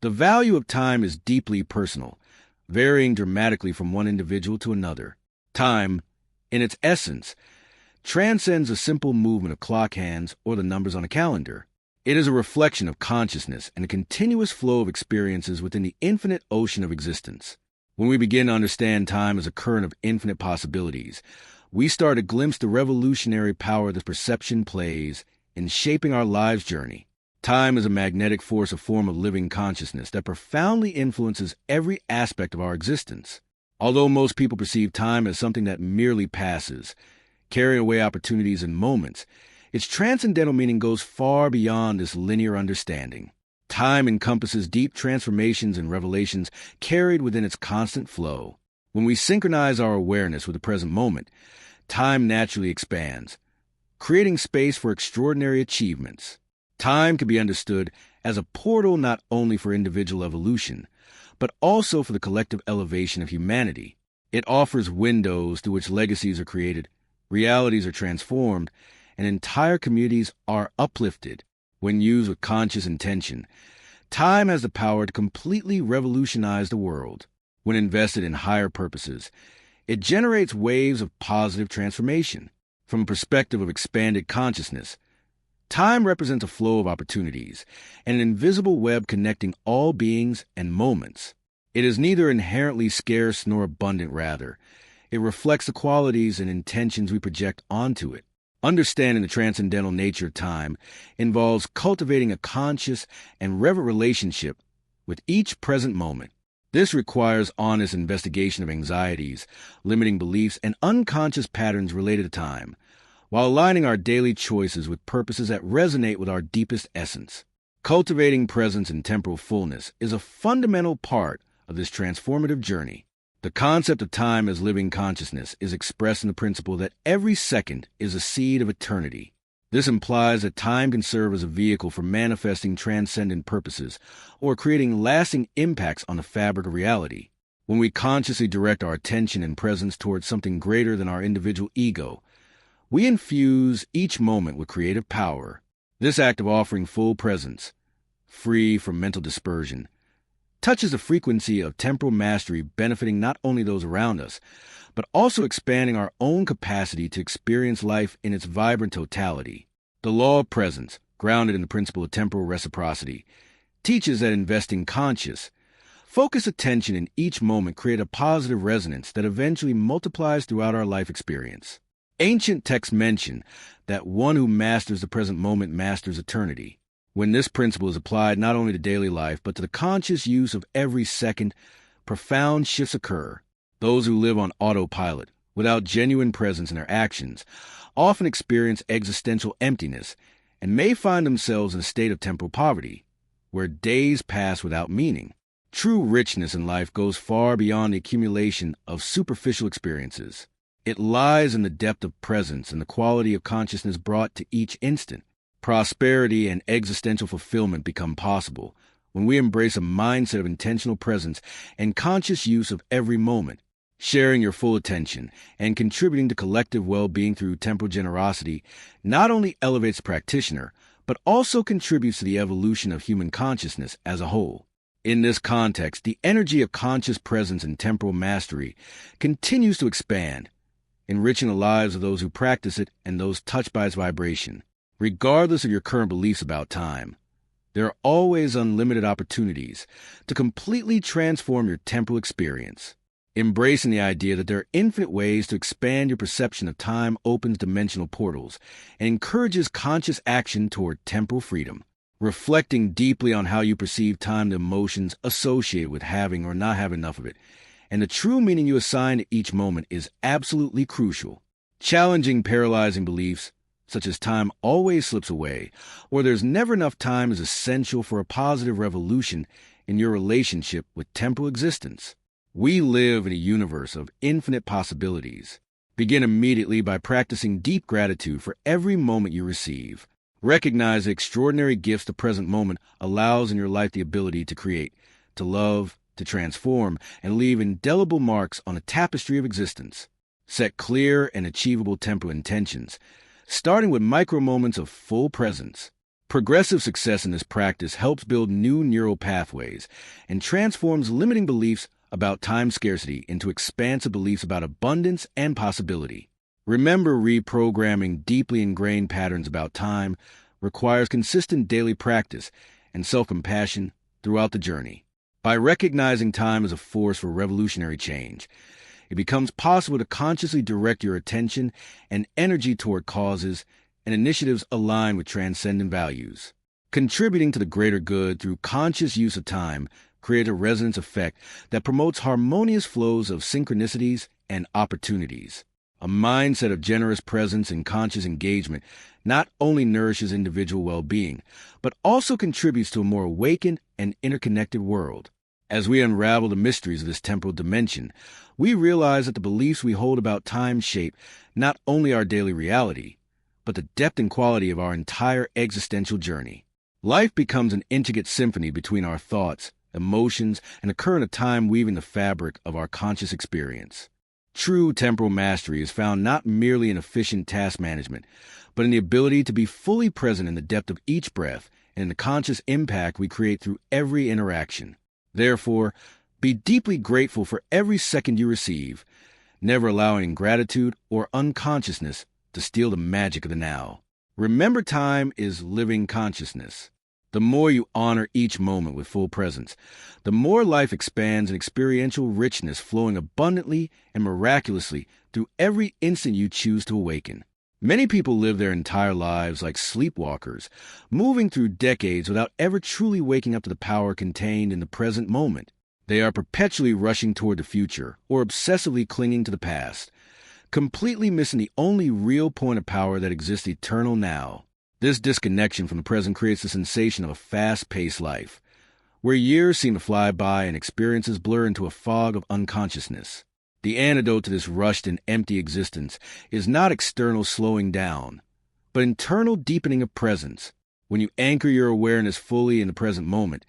The value of time is deeply personal, varying dramatically from one individual to another. Time, in its essence, transcends a simple movement of clock hands or the numbers on a calendar. It is a reflection of consciousness and a continuous flow of experiences within the infinite ocean of existence. When we begin to understand time as a current of infinite possibilities, we start to glimpse the revolutionary power that perception plays in shaping our life's journey. Time is a magnetic force, a form of living consciousness that profoundly influences every aspect of our existence. Although most people perceive time as something that merely passes, carrying away opportunities and moments, its transcendental meaning goes far beyond this linear understanding. Time encompasses deep transformations and revelations carried within its constant flow. When we synchronize our awareness with the present moment, time naturally expands, creating space for extraordinary achievements. Time can be understood as a portal not only for individual evolution, but also for the collective elevation of humanity. It offers windows through which legacies are created, realities are transformed, and entire communities are uplifted. When used with conscious intention, time has the power to completely revolutionize the world. When invested in higher purposes, it generates waves of positive transformation. From a perspective of expanded consciousness, time represents a flow of opportunities, and an invisible web connecting all beings and moments. It is neither inherently scarce nor abundant, rather. It reflects the qualities and intentions we project onto it. Understanding the transcendental nature of time involves cultivating a conscious and reverent relationship with each present moment. This requires honest investigation of anxieties, limiting beliefs, and unconscious patterns related to time, while aligning our daily choices with purposes that resonate with our deepest essence. Cultivating presence and temporal fullness is a fundamental part of this transformative journey. The concept of time as living consciousness is expressed in the principle that every second is a seed of eternity. This implies that time can serve as a vehicle for manifesting transcendent purposes or creating lasting impacts on the fabric of reality. When we consciously direct our attention and presence towards something greater than our individual ego, we infuse each moment with creative power. This act of offering full presence, free from mental dispersion, touches the frequency of temporal mastery, benefiting not only those around us, but also expanding our own capacity to experience life in its vibrant totality. The law of presence, grounded in the principle of temporal reciprocity, teaches that investing conscious, focused attention in each moment creates a positive resonance that eventually multiplies throughout our life experience. Ancient texts mention that one who masters the present moment masters eternity. When this principle is applied not only to daily life, but to the conscious use of every second, profound shifts occur. Those who live on autopilot, without genuine presence in their actions, often experience existential emptiness and may find themselves in a state of temporal poverty, where days pass without meaning. True richness in life goes far beyond the accumulation of superficial experiences. It lies in the depth of presence and the quality of consciousness brought to each instant. Prosperity and existential fulfillment become possible when we embrace a mindset of intentional presence and conscious use of every moment. Sharing your full attention and contributing to collective well-being through temporal generosity not only elevates the practitioner, but also contributes to the evolution of human consciousness as a whole. In this context, the energy of conscious presence and temporal mastery continues to expand, enriching the lives of those who practice it and those touched by its vibration. Regardless of your current beliefs about time, there are always unlimited opportunities to completely transform your temporal experience. Embracing the idea that there are infinite ways to expand your perception of time opens dimensional portals and encourages conscious action toward temporal freedom. Reflecting deeply on how you perceive time, the emotions associated with having or not having enough of it, and the true meaning you assign to each moment is absolutely crucial. Challenging paralyzing beliefs, such as time always slips away, or there's never enough time, is essential for a positive revolution in your relationship with temporal existence. We live in a universe of infinite possibilities. Begin immediately by practicing deep gratitude for every moment you receive. Recognize the extraordinary gifts the present moment allows in your life, the ability to create, to love, to transform, and leave indelible marks on a tapestry of existence. Set clear and achievable temporal intentions, starting with micro moments of full presence. Progressive success in this practice helps build new neural pathways and transforms limiting beliefs about time scarcity into expansive beliefs about abundance and possibility. Remember, reprogramming deeply ingrained patterns about time requires consistent daily practice and self-compassion throughout the journey. By recognizing time as a force for revolutionary change, it becomes possible to consciously direct your attention and energy toward causes and initiatives aligned with transcendent values. Contributing to the greater good through conscious use of time creates a resonance effect that promotes harmonious flows of synchronicities and opportunities. A mindset of generous presence and conscious engagement not only nourishes individual well-being, but also contributes to a more awakened and interconnected world. As we unravel the mysteries of this temporal dimension, we realize that the beliefs we hold about time shape not only our daily reality, but the depth and quality of our entire existential journey. Life becomes an intricate symphony between our thoughts, emotions, and a current of time weaving the fabric of our conscious experience. True temporal mastery is found not merely in efficient task management, but in the ability to be fully present in the depth of each breath and in the conscious impact we create through every interaction. Therefore, be deeply grateful for every second you receive, never allowing ingratitude or unconsciousness to steal the magic of the now. Remember, time is living consciousness. The more you honor each moment with full presence, the more life expands in experiential richness flowing abundantly and miraculously through every instant you choose to awaken. Many people live their entire lives like sleepwalkers, moving through decades without ever truly waking up to the power contained in the present moment. They are perpetually rushing toward the future or obsessively clinging to the past, completely missing the only real point of power that exists eternal now. This disconnection from the present creates the sensation of a fast-paced life, where years seem to fly by and experiences blur into a fog of unconsciousness. The antidote to this rushed and empty existence is not external slowing down, but internal deepening of presence. When you anchor your awareness fully in the present moment,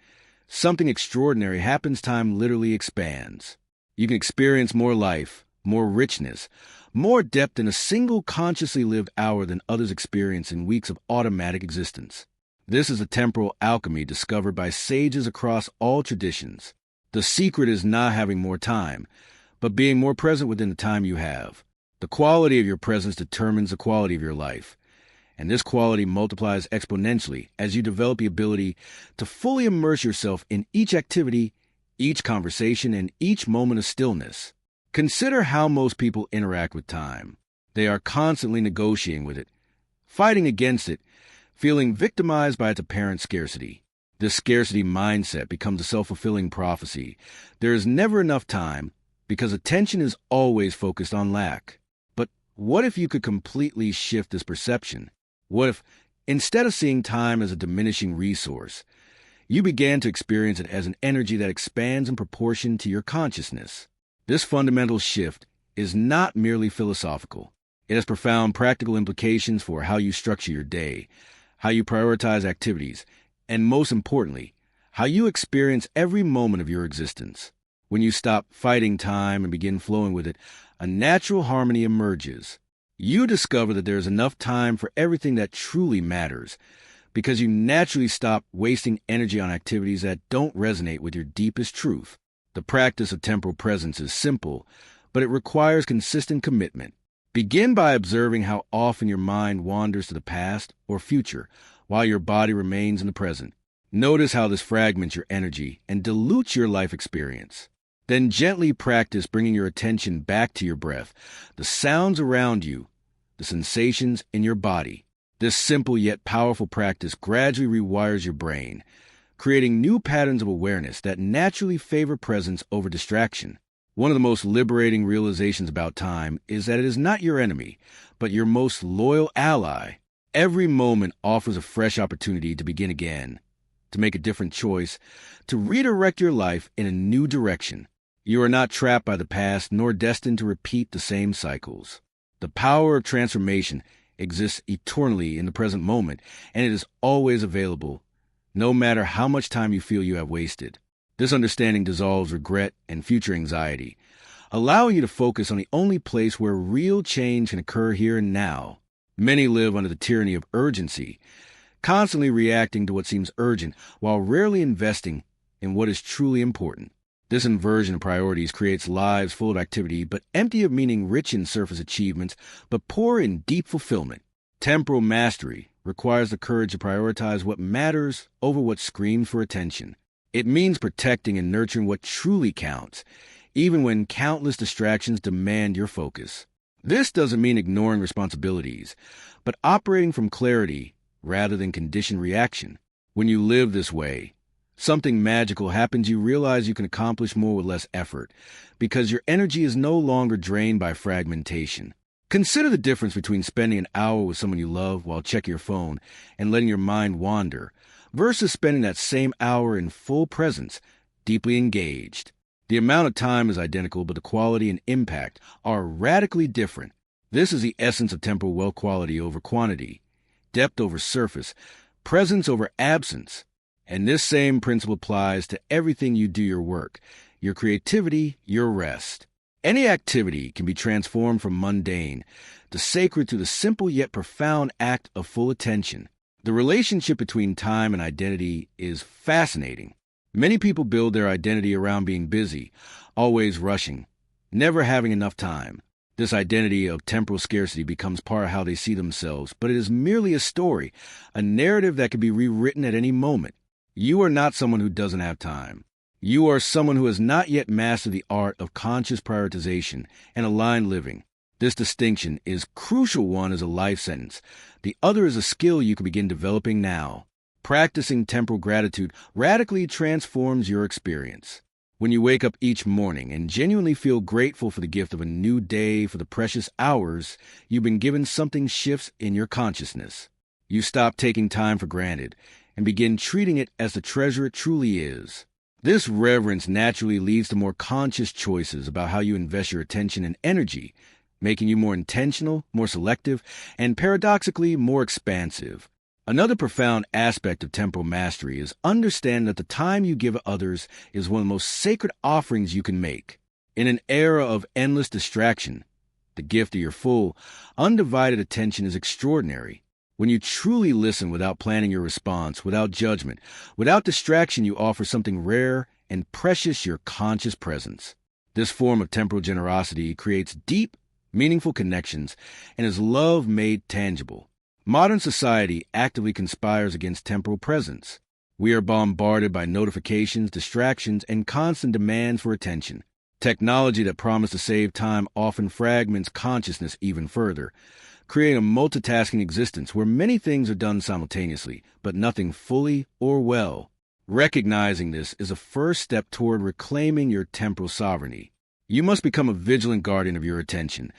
something extraordinary happens. Time literally expands. You can experience more life, more richness, more depth in a single consciously lived hour than others experience in weeks of automatic existence. This is a temporal alchemy discovered by sages across all traditions. The secret is not having more time, but being more present within the time you have. The quality of your presence determines the quality of your life, and this quality multiplies exponentially as you develop the ability to fully immerse yourself in each activity, each conversation, and each moment of stillness. Consider how most people interact with time. They are constantly negotiating with it, fighting against it, feeling victimized by its apparent scarcity. This scarcity mindset becomes a self-fulfilling prophecy. There is never enough time because attention is always focused on lack. But what if you could completely shift this perception? What if, instead of seeing time as a diminishing resource, you began to experience it as an energy that expands in proportion to your consciousness? This fundamental shift is not merely philosophical. It has profound practical implications for how you structure your day, how you prioritize activities, and most importantly, how you experience every moment of your existence. When you stop fighting time and begin flowing with it, a natural harmony emerges. You discover that there is enough time for everything that truly matters, because you naturally stop wasting energy on activities that don't resonate with your deepest truth. The practice of temporal presence is simple, but it requires consistent commitment. Begin by observing how often your mind wanders to the past or future while your body remains in the present. Notice how this fragments your energy and dilutes your life experience. Then gently practice bringing your attention back to your breath, the sounds around you, the sensations in your body. This simple yet powerful practice gradually rewires your brain, creating new patterns of awareness that naturally favor presence over distraction. One of the most liberating realizations about time is that it is not your enemy, but your most loyal ally. Every moment offers a fresh opportunity to begin again, to make a different choice, to redirect your life in a new direction. You are not trapped by the past nor destined to repeat the same cycles. The power of transformation exists eternally in the present moment, and it is always available, no matter how much time you feel you have wasted. This understanding dissolves regret and future anxiety, allowing you to focus on the only place where real change can occur here and now. Many live under the tyranny of urgency, constantly reacting to what seems urgent while rarely investing in what is truly important. This inversion of priorities creates lives full of activity but empty of meaning, rich in surface achievements but poor in deep fulfillment. Temporal mastery requires the courage to prioritize what matters over what screams for attention. It means protecting and nurturing what truly counts, even when countless distractions demand your focus. This doesn't mean ignoring responsibilities, but operating from clarity rather than conditioned reaction. When you live this way, something magical happens. You realize you can accomplish more with less effort because your energy is no longer drained by fragmentation. Consider the difference between spending an hour with someone you love while checking your phone and letting your mind wander versus spending that same hour in full presence, deeply engaged. The amount of time is identical, but the quality and impact are radically different. This is the essence of temporal wealth: quality over quantity, depth over surface, presence over absence. And this same principle applies to everything you do: your work, your creativity, your rest. Any activity can be transformed from mundane to sacred through the simple yet profound act of full attention. The relationship between time and identity is fascinating. Many people build their identity around being busy, always rushing, never having enough time. This identity of temporal scarcity becomes part of how they see themselves, but it is merely a story, a narrative that can be rewritten at any moment. You are not someone who doesn't have time. You are someone who has not yet mastered the art of conscious prioritization and aligned living. This distinction is crucial. One is a life sentence. The other is a skill you can begin developing now. Practicing temporal gratitude radically transforms your experience. When you wake up each morning and genuinely feel grateful for the gift of a new day, for the precious hours you've been given, something shifts in your consciousness. You stop taking time for granted and begin treating it as the treasure it truly is. This reverence naturally leads to more conscious choices about how you invest your attention and energy, making you more intentional, more selective, and paradoxically more expansive. Another profound aspect of temporal mastery is understanding that the time you give others is one of the most sacred offerings you can make. In an era of endless distraction, the gift of your full, undivided attention is extraordinary. When you truly listen without planning your response, without judgment, without distraction, you offer something rare and precious: your conscious presence. This form of temporal generosity creates deep, meaningful connections and is love made tangible. Modern society actively conspires against temporal presence. We are bombarded by notifications, distractions, and constant demands for attention. Technology that promised to save time often fragments consciousness even further, creating a multitasking existence where many things are done simultaneously, but nothing fully or well. Recognizing this is a first step toward reclaiming your temporal sovereignty. You must become a vigilant guardian of your attention,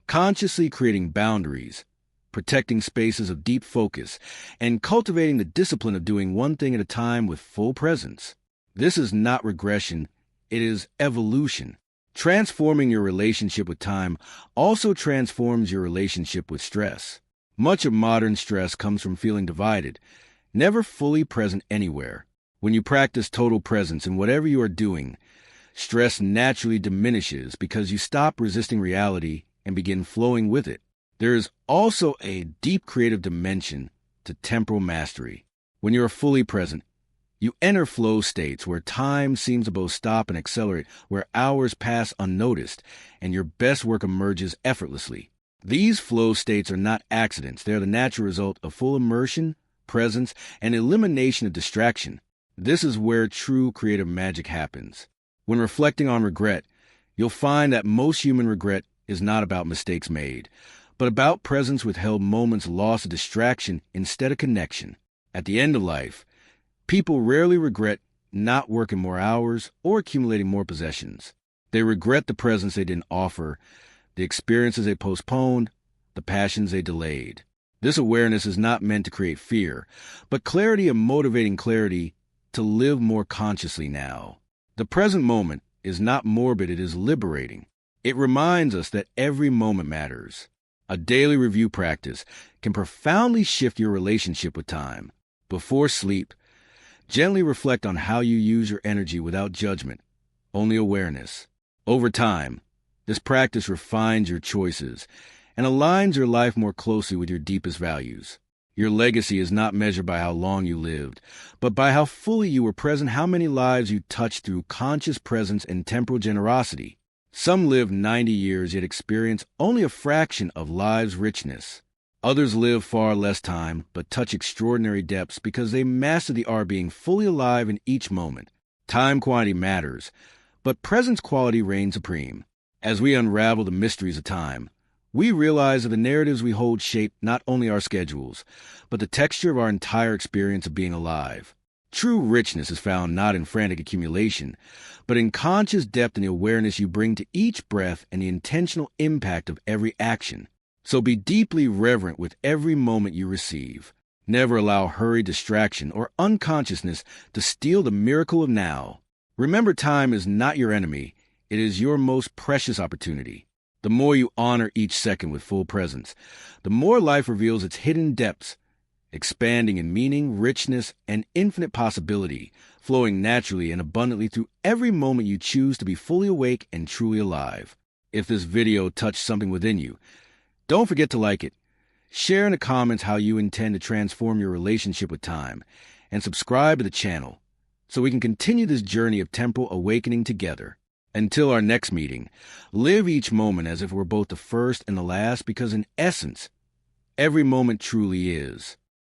consciously creating boundaries, protecting spaces of deep focus, and cultivating the discipline of doing one thing at a time with full presence. This is not regression, it is evolution. Transforming your relationship with time also transforms your relationship with stress. Much of modern stress comes from feeling divided, never fully present anywhere. When you practice total presence in whatever you are doing, stress naturally diminishes because you stop resisting reality and begin flowing with it. There is also a deep creative dimension to temporal mastery. When you are fully present, you enter flow states where time seems to both stop and accelerate, where hours pass unnoticed, and your best work emerges effortlessly. These flow states are not accidents. They are the natural result of full immersion, presence, and elimination of distraction. This is where true creative magic happens. When reflecting on regret, you'll find that most human regret is not about mistakes made, but about presence withheld, moments lost to distraction instead of connection. At the end of life, people rarely regret not working more hours or accumulating more possessions. They regret the presence they didn't offer, the experiences they postponed, the passions they delayed. This awareness is not meant to create fear, but clarity, and motivating clarity to live more consciously now. The present moment is not morbid, it is liberating. It reminds us that every moment matters. A daily review practice can profoundly shift your relationship with time. Before sleep, gently reflect on how you use your energy without judgment, only awareness. Over time, this practice refines your choices and aligns your life more closely with your deepest values. Your legacy is not measured by how long you lived, but by how fully you were present, how many lives you touched through conscious presence and temporal generosity. Some live 90 years yet experience only a fraction of life's richness. Others live far less time but touch extraordinary depths because they master the art of being fully alive in each moment. Time quantity matters, but presence quality reigns supreme. As we unravel the mysteries of time, we realize that the narratives we hold shape not only our schedules, but the texture of our entire experience of being alive. True richness is found not in frantic accumulation, but in conscious depth and the awareness you bring to each breath and the intentional impact of every action. So be deeply reverent with every moment you receive. Never allow hurried distraction or unconsciousness to steal the miracle of now. Remember, time is not your enemy. It is your most precious opportunity. The more you honor each second with full presence, the more life reveals its hidden depths, expanding in meaning, richness, and infinite possibility, flowing naturally and abundantly through every moment you choose to be fully awake and truly alive. If this video touched something within you, don't forget to like it. Share in the comments how you intend to transform your relationship with time, and subscribe to the channel so we can continue this journey of temporal awakening together. Until our next meeting, live each moment as if we're both the first and the last, because in essence, every moment truly is.